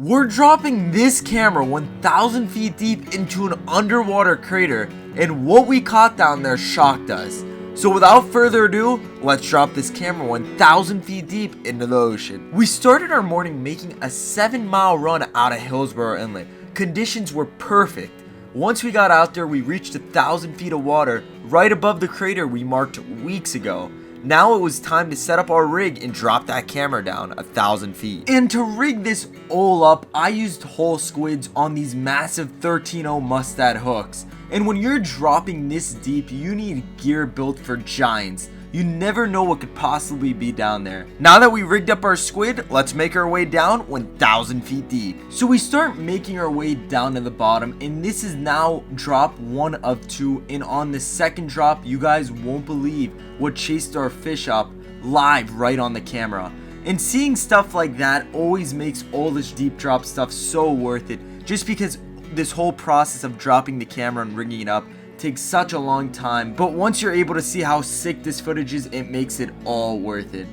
We're dropping this camera 1,000 feet deep into an underwater crater, and what we caught down there shocked us. So without further ado, let's drop this camera 1,000 feet deep into the ocean. We started our morning making a 7-mile run out of Hillsborough Inlet. Conditions were perfect. Once we got out there, we reached 1,000 feet of water right above the crater we marked weeks ago. Now it was time to set up our rig and drop that camera down 1,000 feet. And to rig this all up, I used whole squids on these massive 13-0 Mustad hooks. And when you're dropping this deep, you need gear built for giants. You never know what could possibly be down there. Now that we rigged up our squid, let's make our way down 1,000 feet deep. So we start making our way down to the bottom, and this is now drop 1 of 2. And on the second drop, you guys won't believe what chased our fish up live right on the camera. And seeing stuff like that always makes all this deep drop stuff so worth it, just because this whole process of dropping the camera and rigging it up takes such a long time, but once you're able to see how sick this footage is, it makes it all worth it.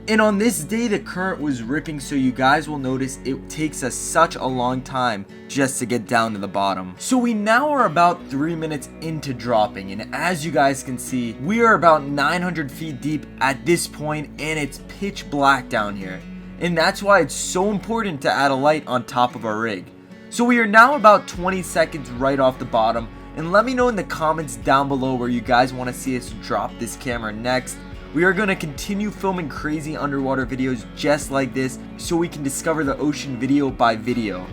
And on this day, the current was ripping, so you guys will notice it takes us such a long time just to get down to the bottom. So we now are about 3 minutes into dropping, and as you guys can see, we are about 900 feet deep at this point, and it's pitch black down here. And that's why it's so important to add a light on top of our rig. So we are now about 20 seconds right off the bottom. And let me know in the comments down below where you guys want to see us drop this camera next. We are going to continue filming crazy underwater videos just like this so we can discover the ocean video by video.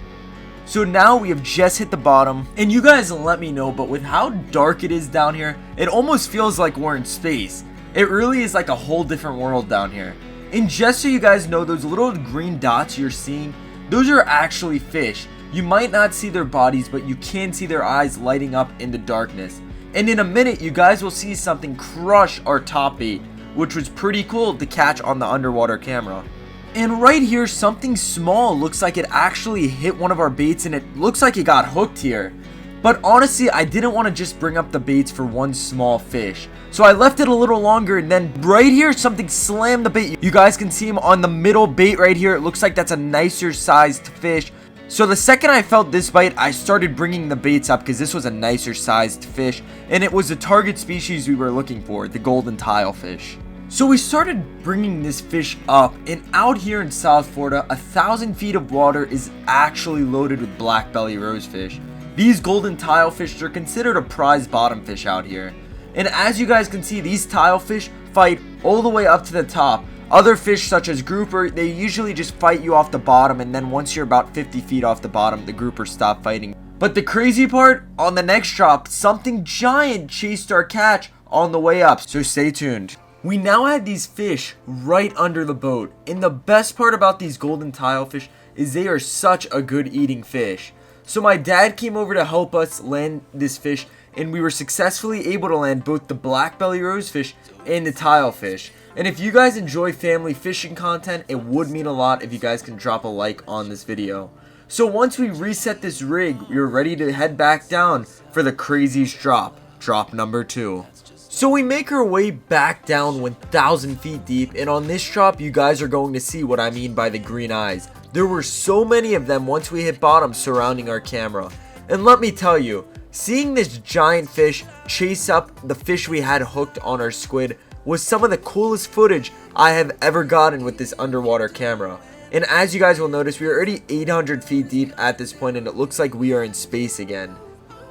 So now we have just hit the bottom, and you guys let me know, but with how dark it is down here, it almost feels like we're in space. It really is like a whole different world down here. And just so you guys know, those little green dots you're seeing, those are actually fish. You might not see their bodies, but you can see their eyes lighting up in the darkness. And in a minute, you guys will see something crush our top bait, which was pretty cool to catch on the underwater camera. And right here, something small looks like it actually hit one of our baits, and it looks like it got hooked here. But honestly, I didn't want to just bring up the baits for one small fish. So I left it a little longer, and then right here, something slammed the bait. You guys can see him on the middle bait right here. It looks like that's a nicer sized fish. So the second I felt this bite, I started bringing the baits up because this was a nicer sized fish, and it was the target species we were looking for, the golden tilefish. So we started bringing this fish up, and out here in South Florida, 1,000 feet of water is actually loaded with blackbelly rosefish. These golden tilefish are considered a prize bottom fish out here. And as you guys can see, these tilefish fight all the way up to the top. Other fish such as grouper, they usually just fight you off the bottom, and then once you're about 50 feet off the bottom, the groupers stop fighting. But the crazy part, on the next drop, something giant chased our catch on the way up, so stay tuned. We now had these fish right under the boat, and the best part about these golden tilefish is they are such a good eating fish. So my dad came over to help us land this fish, and we were successfully able to land both the blackbelly rosefish and the tilefish. And if you guys enjoy family fishing content, it would mean a lot if you guys can drop a like on this video. So once we reset this rig, we're ready to head back down for the craziest drop number 2. So we make our way back down 1,000 feet deep, and on this drop, you guys are going to see what I mean by the green eyes. There were so many of them once we hit bottom surrounding our camera. And let me tell you, seeing this giant fish chase up the fish we had hooked on our squid was some of the coolest footage I have ever gotten with this underwater camera. And as you guys will notice, we are already 800 feet deep at this point, and it looks like we are in space again.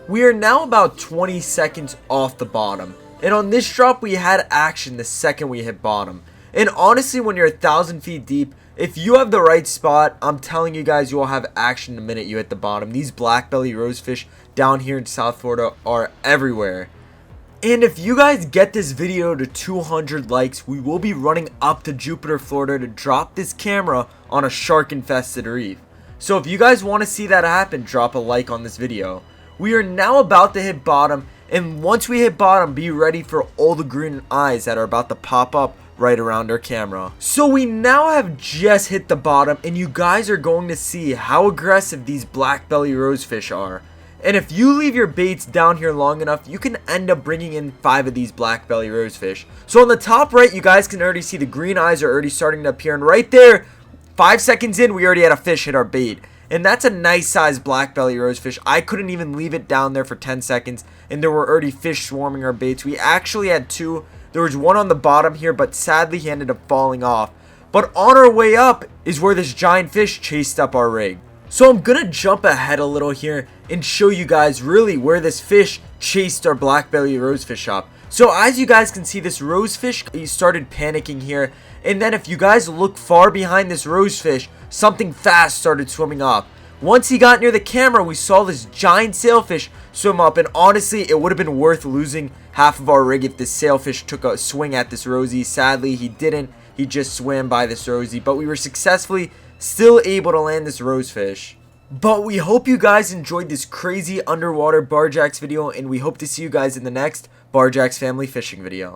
We are now about 20 seconds off the bottom, and on this drop we had action the second we hit bottom. And honestly, when you're 1,000 feet deep, if you have the right spot, I'm telling you guys, you will have action the minute you hit the bottom. These blackbelly rosefish down here in South Florida are everywhere. And if you guys get this video to 200 likes, we will be running up to Jupiter, Florida to drop this camera on a shark-infested reef. So if you guys want to see that happen, drop a like on this video. We are now about to hit bottom, and once we hit bottom, be ready for all the green eyes that are about to pop up right around our camera. So we now have just hit the bottom, and you guys are going to see how aggressive these blackbelly rosefish are. And if you leave your baits down here long enough, you can end up bringing in 5 of these blackbelly rosefish. So on the top right, you guys can already see the green eyes are already starting to appear. And right there, 5 seconds in, we already had a fish hit our bait. And that's a nice sized blackbelly rosefish. I couldn't even leave it down there for 10 seconds, and there were already fish swarming our baits. We actually had two. There was one on the bottom here, but sadly he ended up falling off. But on our way up is where this giant fish chased up our rig. So I'm gonna jump ahead a little here and show you guys really where this fish chased our blackbelly rosefish up. So as you guys can see, this rosefish, he started panicking here, and then if you guys look far behind this rosefish, something fast started swimming up. Once he got near the camera, we saw this giant sailfish swim up, and honestly, it would have been worth losing half of our rig if this sailfish took a swing at this Rosie. Sadly, he didn't. He just swam by this Rosie, but we were successfully still able to land this rosefish. But we hope you guys enjoyed this crazy underwater barjacks video, and we hope to see you guys in the next Barjacks family fishing video.